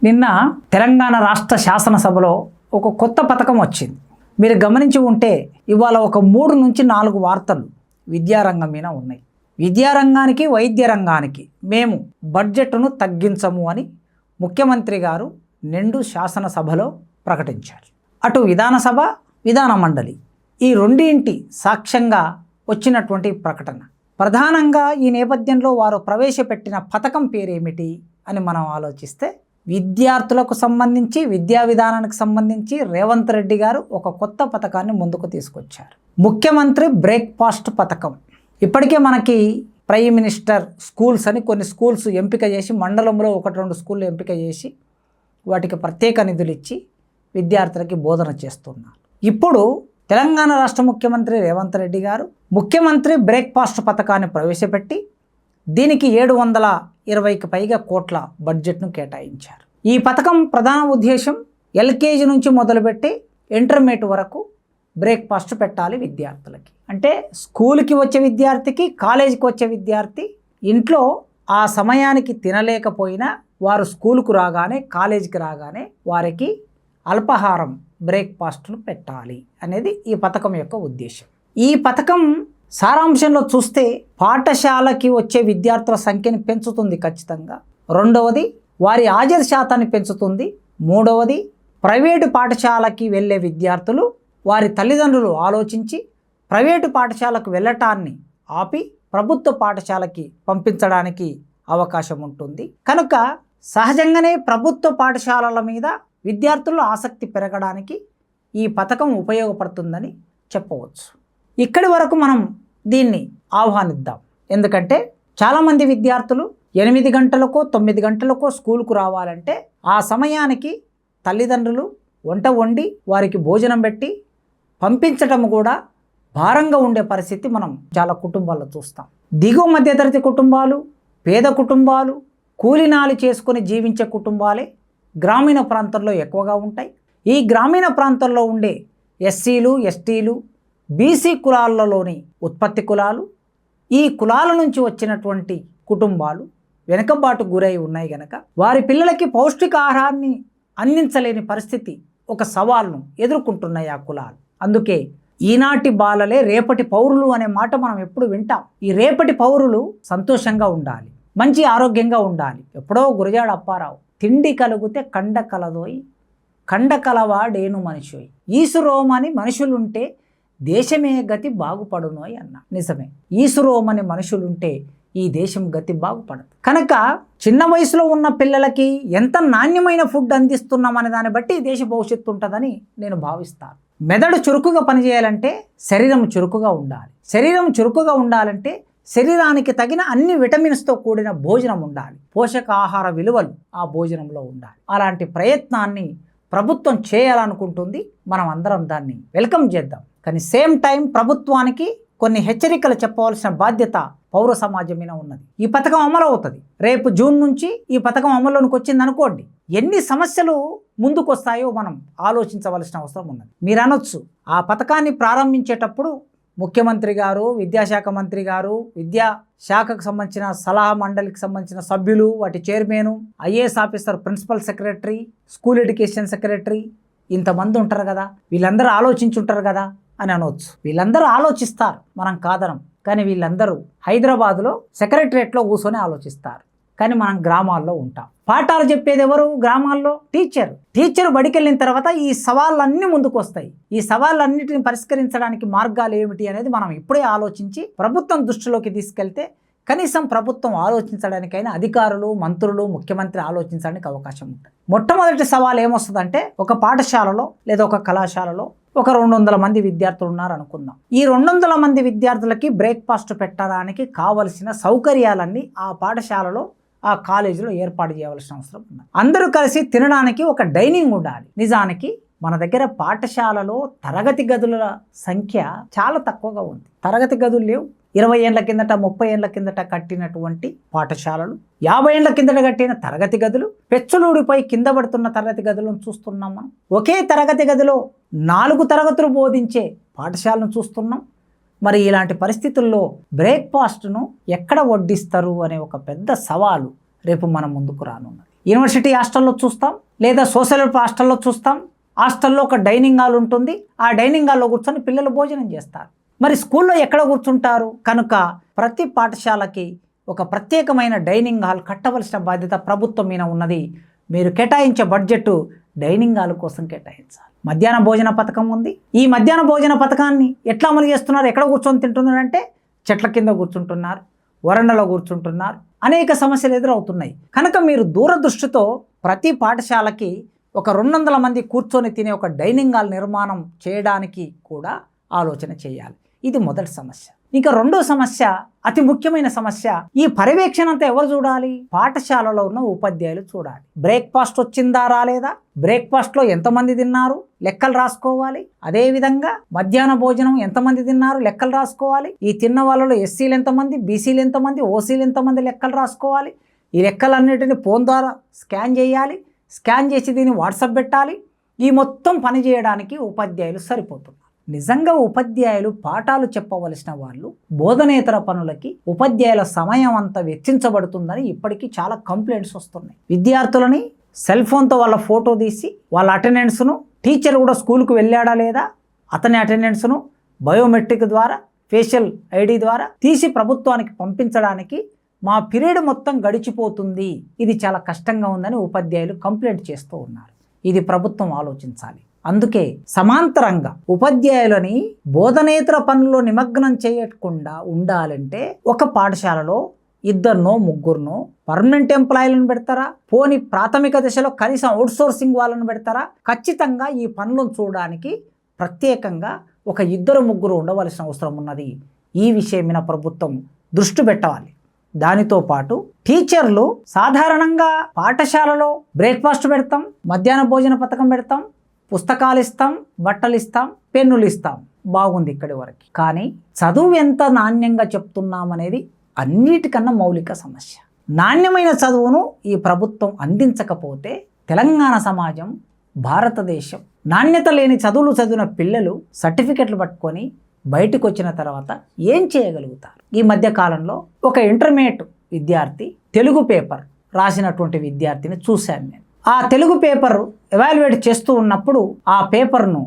నిన్న తెలంగాణ రాష్ట్ర శాసనసభలో ఒక కొత్త పథకం వచ్చింది. మీరు గమనించి ఉంటే ఇవాళ ఒక 3 నుంచి 4 వార్తలు విద్యారంగం మీద ఉన్నాయి. విద్యారంగానికి వైద్య రంగానికి మేము బడ్జెట్ను తగ్గించము అని ముఖ్యమంత్రి గారు నిండు శాసనసభలో ప్రకటించారు. అటు విధానసభ విధాన మండలి ఈ రెండింటి సాక్ష్యంగా వచ్చినటువంటి ప్రకటన. ప్రధానంగా ఈ నేపథ్యంలో వారు ప్రవేశపెట్టిన పథకం పేరేమిటి అని మనం ఆలోచిస్తే, విద్యార్థులకు సంబంధించి విద్యా విధానానికి సంబంధించి రేవంత్ రెడ్డి గారు ఒక కొత్త పథకాన్ని ముందుకు తీసుకొచ్చారు. ముఖ్యమంత్రి బ్రేక్ఫాస్ట్ పథకం. ఇప్పటికే మనకి ప్రైమ్ మినిస్టర్ స్కూల్స్ అని కొన్ని స్కూల్స్ ఎంపిక చేసి, మండలంలో 1-2 స్కూళ్ళు ఎంపిక చేసి వాటికి ప్రత్యేక నిధులు ఇచ్చి విద్యార్థులకి బోధన చేస్తున్నారు. ఇప్పుడు తెలంగాణ రాష్ట్ర ముఖ్యమంత్రి రేవంత్ రెడ్డి గారు ముఖ్యమంత్రి బ్రేక్ఫాస్ట్ పథకాన్ని ప్రవేశపెట్టి దీనికి 720కి పైగా కోట్ల బడ్జెట్ను కేటాయించారు. ఈ పథకం ప్రధాన ఉద్దేశం ఎల్కేజీ నుంచి మొదలుపెట్టి ఇంటర్మీడియట్ వరకు బ్రేక్ఫాస్ట్ పెట్టాలి విద్యార్థులకి. అంటే స్కూల్కి వచ్చే విద్యార్థికి, కాలేజీకి వచ్చే విద్యార్థి ఇంట్లో ఆ సమయానికి తినలేకపోయినా వారు స్కూల్కు రాగానే, కాలేజీకి రాగానే వారికి అల్పాహారం బ్రేక్ఫాస్ట్ను పెట్టాలి అనేది ఈ పథకం యొక్క ఉద్దేశం. ఈ పథకం సారాంశంలో చూస్తే పాఠశాలకి వచ్చే విద్యార్థుల సంఖ్యను పెంచుతుంది ఖచ్చితంగా. రెండవది వారి హాజరు శాతాన్ని పెంచుతుంది. మూడవది ప్రైవేటు పాఠశాలకి వెళ్ళే విద్యార్థులు వారి తల్లిదండ్రులు ఆలోచించి ప్రైవేటు పాఠశాలకు వెళ్ళటాన్ని ఆపి ప్రభుత్వ పాఠశాలకి పంపించడానికి అవకాశం ఉంటుంది. కనుక సహజంగానే ప్రభుత్వ పాఠశాలల మీద విద్యార్థుల ఆసక్తి పెరగడానికి ఈ పథకం ఉపయోగపడుతుందని చెప్పవచ్చు. ఇక్కడి వరకు మనం దీన్ని ఆహ్వానిద్దాం. ఎందుకంటే చాలామంది విద్యార్థులు 8 గంటలకో 9 గంటలకో స్కూల్కు రావాలంటే ఆ సమయానికి తల్లిదండ్రులు వంట వండి వారికి భోజనం పెట్టి పంపించటం కూడా భారంగా ఉండే పరిస్థితి మనం చాలా కుటుంబాల్లో చూస్తాం. దిగువ మధ్యతరగతి కుటుంబాలు, పేద కుటుంబాలు, కూలినాలి చేసుకొని జీవించే కుటుంబాలే గ్రామీణ ప్రాంతాల్లో ఎక్కువగా ఉంటాయి. ఈ గ్రామీణ ప్రాంతాల్లో ఉండే ఎస్సీలు, ఎస్టీలు, బీసీ కులాలలోని ఉత్పత్తి కులాలు, ఈ కులాల నుంచి వచ్చినటువంటి కుటుంబాలు వెనుకబాటు గురై ఉన్నాయి కనుక వారి పిల్లలకి పౌష్టికాహారాన్ని అందించలేని పరిస్థితి, ఒక సవాల్ను ఎదుర్కొంటున్నాయి ఆ కులాలు. అందుకే ఈనాటి బాలలే రేపటి పౌరులు అనే మాట మనం ఎప్పుడు వింటాం. ఈ రేపటి పౌరులు సంతోషంగా ఉండాలి, మంచి ఆరోగ్యంగా ఉండాలి. ఎప్పుడో గురజాడ అప్పారావు, తిండి కలిగితే కండ కలదోయి, కండ కలవాడేను మనిషోయి, ఈసురోమని మనుషులుంటే దేశమే గతి బాగుపడునోయ్ అన్న. నిజమే, ఈసురోమని మనుషులుంటే ఈ దేశం గతి బాగుపడదు. కనుక చిన్న వయసులో ఉన్న పిల్లలకి ఎంత నాణ్యమైన ఫుడ్ అందిస్తున్నామనే దాన్ని బట్టి దేశ భవిష్యత్తు ఉంటుందని నేను భావిస్తాను. మెదడు చురుకుగా పనిచేయాలంటే శరీరం చురుకుగా ఉండాలి. శరీరం చురుకుగా ఉండాలంటే శరీరానికి తగిన అన్ని విటమిన్స్తో కూడిన భోజనం ఉండాలి. పోషకాహార విలువలు ఆ భోజనంలో ఉండాలి. అలాంటి ప్రయత్నాన్ని ప్రభుత్వం చేయాలనుకుంటుంది. మనం అందరం దాన్ని వెల్కమ్ చేద్దాం. కానీ సేమ్ టైం ప్రభుత్వానికి కొన్ని హెచ్చరికలు చెప్పవలసిన బాధ్యత పౌర సమాజం మీద ఉన్నది. ఈ పథకం అమలు అవుతుంది. రేపు జూన్ నుంచి ఈ పథకం అమల్లోనికి వచ్చింది అనుకోండి, ఎన్ని సమస్యలు ముందుకు వస్తాయో మనం ఆలోచించవలసిన అవసరం ఉన్నది. మీరు అనొచ్చు, ఆ పథకాన్ని ప్రారంభించేటప్పుడు ముఖ్యమంత్రి గారు, విద్యాశాఖ మంత్రి గారు, విద్యాశాఖకు సంబంధించిన సలహా మండలికి సంబంధించిన సభ్యులు, వాటి chairman, IAS officer, principal secretary, school education secretary, ఇంతమంది ఉంటారు కదా, వీళ్ళందరూ ఆలోచించుంటారు కదా అని అనవచ్చు. వీళ్ళందరూ ఆలోచిస్తారు, మనం కాదనం. కానీ వీళ్ళందరూ హైదరాబాద్లో సెక్రటరియట్లో కూర్చొని ఆలోచిస్తారు. కానీ మనం గ్రామాల్లో ఉంటాం. పాఠాలు చెప్పేది ఎవరు? గ్రామాల్లో టీచర్ బడికి వెళ్ళిన తర్వాత ఈ సవాళ్ళన్నీ ముందుకు వస్తాయి. ఈ సవాళ్ళన్నిటిని పరిష్కరించడానికి మార్గాలు ఏమిటి అనేది మనం ఇప్పుడే ఆలోచించి ప్రభుత్వం దృష్టిలోకి తీసుకెళ్తే కనీసం ప్రభుత్వం ఆలోచించడానికైనా అధికారులు, మంత్రులు, ముఖ్యమంత్రి ఆలోచించడానికి అవకాశం ఉంటుంది. మొట్టమొదటి సవాల్ ఏమొస్తుందంటే, ఒక పాఠశాలలో లేదా ఒక కళాశాలలో ఒక 200 మంది విద్యార్థులు ఉన్నారు అనుకుందాం. ఈ 200 మంది విద్యార్థులకి బ్రేక్ఫాస్ట్ పెట్టడానికి కావలసిన సౌకర్యాలన్నీ ఆ పాఠశాలలో, ఆ కాలేజీలో ఏర్పాటు చేయవలసిన అవసరం ఉంది. అందరూ కలిసి తినడానికి ఒక డైనింగ్ ఉండాలి. నిజానికి మన దగ్గర పాఠశాలలో తరగతి గదుల సంఖ్య చాలా తక్కువగా ఉంది. తరగతి గదులు లేవు. 20 ఏళ్ల కిందట, 30 ఏళ్ల కిందట కట్టినటువంటి పాఠశాలలు, 50 ఏళ్ల కిందట కట్టిన తరగతి గదులు, పెచ్చులూడిపోయి కింద పడుతున్న తరగతి గదులను చూస్తున్నాం మనం. ఒకే తరగతి గదిలో 4 తరగతులు బోధించే పాఠశాలను చూస్తున్నాం. మరి ఇలాంటి పరిస్థితుల్లో బ్రేక్ఫాస్ట్ను ఎక్కడ వడ్డిస్తారు అనే ఒక పెద్ద సవాలు రేపు మన ముందుకు రానున్నది. యూనివర్సిటీ హాస్టల్లో చూస్తాం, లేదా సోషల్ హాస్టల్లో చూస్తాం. హాస్టల్లో ఒక డైనింగ్ హాల్ ఉంటుంది. ఆ డైనింగ్ హాల్లో కూర్చొని పిల్లలు భోజనం చేస్తారు. మరి స్కూల్లో ఎక్కడ కూర్చుంటారు? కనుక ప్రతి పాఠశాలకి ఒక ప్రత్యేకమైన డైనింగ్ హాల్ కట్టవలసిన బాధ్యత ప్రభుత్వం మీద ఉన్నది. మీరు కేటాయించే బడ్జెట్ డైనింగ్ హాల్ కోసం కేటాయించాలి. మధ్యాహ్న భోజన పథకం ఉంది. ఈ మధ్యాహ్న భోజన పథకాన్ని ఎట్లా అమలు చేస్తున్నారు? ఎక్కడ కూర్చొని తింటున్నారంటే చెట్ల కింద కూర్చుంటున్నారు, వరండాలో కూర్చుంటున్నారు. అనేక సమస్యలు ఎదురవుతున్నాయి. కనుక మీరు దూరదృష్టితో ప్రతి పాఠశాలకి ఒక 200 మంది కూర్చొని తినే ఒక డైనింగ్ హాల్ నిర్మాణం చేయడానికి కూడా ఆలోచన చేయాలి. ఇది మొదటి సమస్య. ఇంకా రెండో సమస్య, అతి ముఖ్యమైన సమస్య, ఈ పర్యవేక్షణ అంతా ఎవరు చూడాలి? పాఠశాలలో ఉన్న ఉపాధ్యాయులు చూడాలి. బ్రేక్ఫాస్ట్ వచ్చిందా రాలేదా, బ్రేక్ఫాస్ట్లో ఎంతమంది తిన్నారు లెక్కలు రాసుకోవాలి. అదేవిధంగా మధ్యాహ్న భోజనం ఎంతమంది తిన్నారు లెక్కలు రాసుకోవాలి. ఈ తిన్న వాళ్ళలో ఎస్సీలు ఎంతమంది, బీసీలు ఎంతమంది, ఓసీలు ఎంతమంది లెక్కలు రాసుకోవాలి. ఈ లెక్కలన్నిటిని ఫోన్ ద్వారా స్కాన్ చేయాలి. స్కాన్ చేసి దీన్ని వాట్సాప్ పెట్టాలి. ఈ మొత్తం పని చేయడానికి ఉపాధ్యాయులు సరిపోతున్నారు. నిజంగా ఉపాధ్యాయులు పాఠాలు చెప్పవలసిన వాళ్ళు బోధనేతర పనులకి ఉపాధ్యాయుల సమయం అంతా వెచ్చించబడుతుందని ఇప్పటికీ చాలా కంప్లైంట్స్ వస్తున్నాయి. విద్యార్థులని సెల్ ఫోన్తో వాళ్ళ ఫోటో తీసి వాళ్ళ అటెండెన్స్ను, టీచర్ కూడా స్కూల్కు వెళ్ళాడా లేదా అతని అటెండెన్స్ను బయోమెట్రిక్ ద్వారా, ఫేషియల్ ఐడి ద్వారా తీసి ప్రభుత్వానికి పంపించడానికి మా పీరియడ్ మొత్తం గడిచిపోతుంది. ఇది చాలా కష్టంగా ఉందని ఉపాధ్యాయులు కంప్లైంట్ చేస్తూ ఉన్నారు. ఇది ప్రభుత్వం ఆలోచించాలి. అందుకే సమాంతరంగా ఉపాధ్యాయులని బోధనేతర పనుల్లో నిమగ్నం చేయకుండా ఉండాలంటే ఒక పాఠశాలలో 2 3 పర్మనెంట్ ఎంప్లాయీలను పెడతారా? పోని ప్రాథమిక దశలో కనీసం అవుట్సోర్సింగ్ వాళ్ళని పెడతారా? ఖచ్చితంగా ఈ పనులను చూడడానికి ప్రత్యేకంగా ఒక 2 3 ఉండవలసిన అవసరం ఉన్నది. ఈ విషయం మీద ప్రభుత్వం దృష్టి పెట్టాలి. దానితో పాటు టీచర్లు సాధారణంగా పాఠశాలలో బ్రేక్ఫాస్ట్ పెడతాం, మధ్యాహ్న భోజన పథకం పెడతాం, పుస్తకాలు ఇస్తాం, బట్టలు ఇస్తాం, పెన్నులు ఇస్తాం, బాగుంది ఇక్కడి వరకు. కానీ చదువు ఎంత నాణ్యంగా చెప్తున్నామనేది అన్నిటికన్నా మౌలిక సమస్య. నాణ్యమైన చదువును ఈ ప్రభుత్వం అందించకపోతే తెలంగాణ సమాజం, భారతదేశం నాణ్యత లేని చదువులు చదివిన పిల్లలు సర్టిఫికెట్లు పట్టుకొని బయటకు వచ్చిన తర్వాత ఏం చేయగలుగుతారు? ఈ మధ్య కాలంలో ఒక ఇంటర్మీడియట్ విద్యార్థి తెలుగు పేపర్ రాసినటువంటి విద్యార్థిని చూశాను నేను. ఆ తెలుగు పేపర్ ఎవాల్యుయేట్ చేస్తూ ఉన్నప్పుడు ఆ పేపర్ను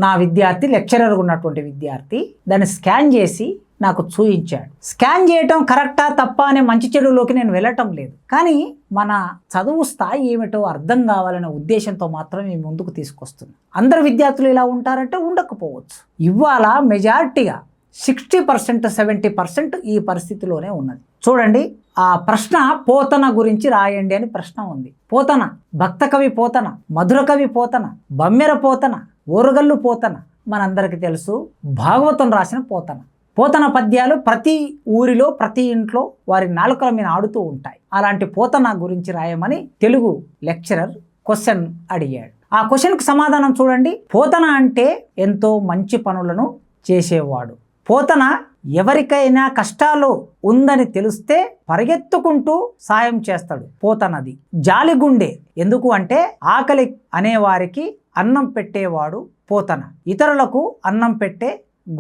నా విద్యార్థి, లెక్చరర్ ఉన్నటువంటి విద్యార్థి దాన్ని స్కాన్ చేసి నాకు చూయించాడు. స్కాన్ చేయటం కరెక్టా తప్పా అనే మంచి చెడులోకి నేను వెళ్ళటం లేదు. కానీ మన చదువు స్థాయి ఏమిటో అర్థం కావాలనే ఉద్దేశంతో మాత్రమే ముందుకు తీసుకొస్తున్నాం. అందరు విద్యార్థులు ఇలా ఉంటారంటే ఉండకపోవచ్చు. ఇవాళ మెజారిటీగా 60% 70% ఈ పరిస్థితిలోనే ఉన్నది. చూడండి, ఆ ప్రశ్న పోతన గురించి రాయండి అని ప్రశ్న ఉంది. పోతన, భక్త కవి పోతన, మధుర కవి పోతన, బమ్మెర పోతన, ఓరుగల్లు పోతన మనందరికీ తెలుసు. భాగవతం రాసిన పోతన. పోతన పద్యాలు ప్రతి ఊరిలో, ప్రతి ఇంట్లో వారి నాలుకల మీద ఆడుతూ ఉంటాయి. అలాంటి పోతన గురించి రాయమని తెలుగు లెక్చరర్ క్వశ్చన్ అడిగాడు. ఆ క్వశ్చన్కి సమాధానం చూడండి. పోతన అంటే ఎంతో మంచి పనులను చేసేవాడు. పోతన ఎవరికైనా కష్టాలు ఉందని తెలిస్తే పరిగెత్తుకుంటూ సాయం చేస్తాడు. పోతనది జాలిగుండె. ఎందుకు అంటే ఆకలి అనేవారికి అన్నం పెట్టేవాడు పోతన. ఇతరులకు అన్నం పెట్టే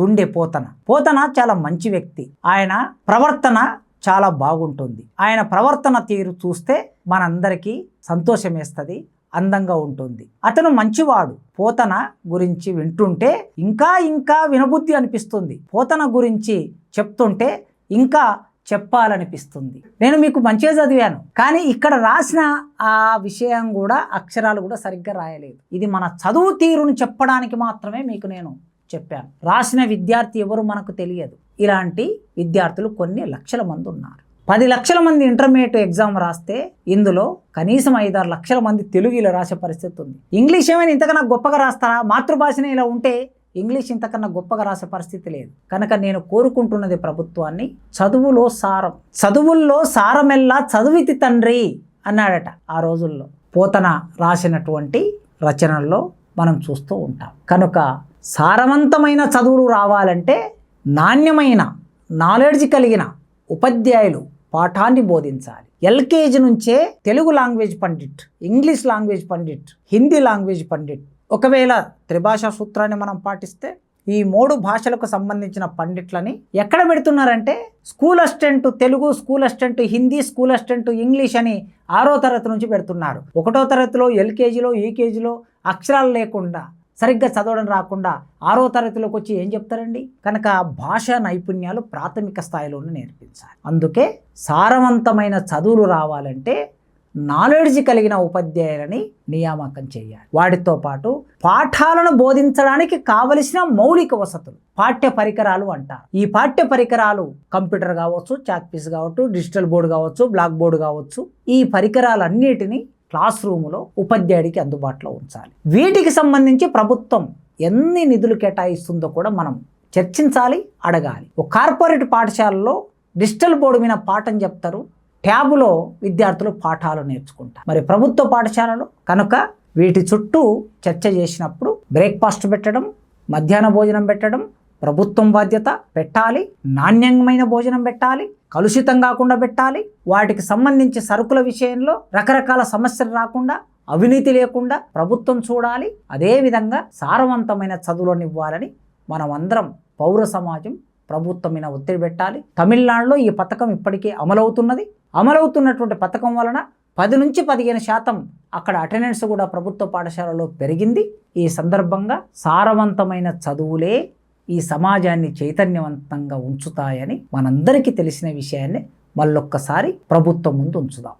గుండె పోతన. పోతన చాలా మంచి వ్యక్తి. ఆయన ప్రవర్తన చాలా బాగుంటుంది. ఆయన ప్రవర్తన తీరు చూస్తే మనందరికీ సంతోషం వేస్తుంది, అందంగా ఉంటుంది. అతను మంచివాడు. పోతన గురించి వింటుంటే ఇంకా ఇంకా వినబుద్ధి అనిపిస్తుంది. పోతన గురించి చెప్తుంటే ఇంకా చెప్పాలనిపిస్తుంది. నేను మీకు మంచిగా చదివాను, కానీ ఇక్కడ రాసిన ఆ విషయం కూడా, అక్షరాలు కూడా సరిగ్గా రాయలేదు. ఇది మన చదువు తీరును చెప్పడానికి మాత్రమే మీకు నేను చెప్పాను. రాసిన విద్యార్థి ఎవరు మనకు తెలియదు. ఇలాంటి విద్యార్థులు కొన్ని లక్షల మంది ఉన్నారు. 10 లక్షల మంది ఇంటర్మీడియట్ ఎగ్జామ్ రాస్తే ఇందులో కనీసం 5-6 లక్షల మంది తెలుగు ఇలా రాసే పరిస్థితి ఉంది. ఇంగ్లీష్ ఏమైనా ఇంతకన్నా గొప్పగా రాస్తారా? మాతృభాషనే ఇలా ఉంటే ఇంగ్లీష్ ఇంతకన్నా గొప్పగా రాసే పరిస్థితి లేదు. కనుక నేను కోరుకుంటున్నది ప్రభుత్వాన్ని, చదువులో సారం, చదువుల్లో సారమెల్లా చదువితి తండ్రి అన్నాడట ఆ రోజుల్లో. పోతన రాసినటువంటి రచనల్లో మనం చూస్తూ ఉంటాం. కనుక సారవంతమైన చదువులు రావాలంటే నాణ్యమైన నాలెడ్జ్ కలిగిన ఉపాధ్యాయులు పాఠాన్ని బోధించాలి. ఎల్కేజీ నుంచే Telugu language Pandit, English language Pandit, Hindi language Pandit. ఒకవేళ త్రిభాషా సూత్రాన్ని మనం పాటిస్తే ఈ 3 భాషలకు సంబంధించిన పండిట్లని ఎక్కడ పెడుతున్నారంటే school assistant Telugu, school assistant Hindi, school assistant English అని 6వ తరగతి నుంచి పెడుతున్నారు. 1వ తరగతిలో ఎల్కేజీలో యూకేజీలో అక్షరాలు లేకుండా సరిగ్గా చదవడం రాకుండా 6వ తరగతిలోకి వచ్చి ఏం చెప్తారండి? కనుక భాషా నైపుణ్యాలు ప్రాథమిక స్థాయిలోనే నేర్పించాలి. అందుకే సారవంతమైన చదువులు రావాలంటే నాలెడ్జ్ కలిగిన ఉపాధ్యాయులని నియామకం చేయాలి. వాటితో పాటు పాఠాలను బోధించడానికి కావలసిన మౌలిక వసతులు, పాఠ్య పరికరాలు అంటారు. ఈ పాఠ్య పరికరాలు కంప్యూటర్ కావచ్చు, చాక్ పీస్ కావచ్చు, డిజిటల్ బోర్డు కావచ్చు, బ్లాక్ బోర్డు కావచ్చు. ఈ పరికరాలన్నిటినీ క్లాస్ రూములో ఉపాధ్యాయుడికి అందుబాటులో ఉంచాలి. వీటికి సంబంధించి ప్రభుత్వం ఎన్ని నిధులు కేటాయిస్తుందో కూడా మనం చర్చించాలి, అడగాలి. ఒక కార్పొరేట్ పాఠశాలలో డిజిటల్ బోర్డు మీద పాఠం చెప్తారు, ట్యాబులో విద్యార్థులు పాఠాలు నేర్చుకుంటారు. మరి ప్రభుత్వ పాఠశాలలో కనుక వీటి చుట్టూ చర్చ చేసినప్పుడు బ్రేక్ఫాస్ట్ పెట్టడం, మధ్యాహ్న భోజనం పెట్టడం ప్రభుత్వం బాధ్యత. పెట్టాలి, నాణ్యమైన భోజనం పెట్టాలి, కలుషితం కాకుండా పెట్టాలి. వాటికి సంబంధించి సరుకుల విషయంలో రకరకాల సమస్యలు రాకుండా, అవినీతి లేకుండా ప్రభుత్వం చూడాలి. అదేవిధంగా సారవంతమైన చదువులను ఇవ్వాలని మనం అందరం పౌర సమాజం ప్రభుత్వం మీద ఒత్తిడి పెట్టాలి. తమిళనాడులో ఈ పథకం ఇప్పటికే అమలవుతున్నటువంటి పథకం వలన 10 నుంచి 15% అక్కడ అటెండెన్స్ కూడా ప్రభుత్వ పాఠశాలలో పెరిగింది. ఈ సందర్భంగా సారవంతమైన చదువులే ఈ సమాజాన్ని చైతన్యవంతంగా ఉంచుతాయని మనందరికీ తెలిసిన విషయాన్ని మళ్ళొక్కసారి ప్రభుత్వం ముందు ఉంచుదాం.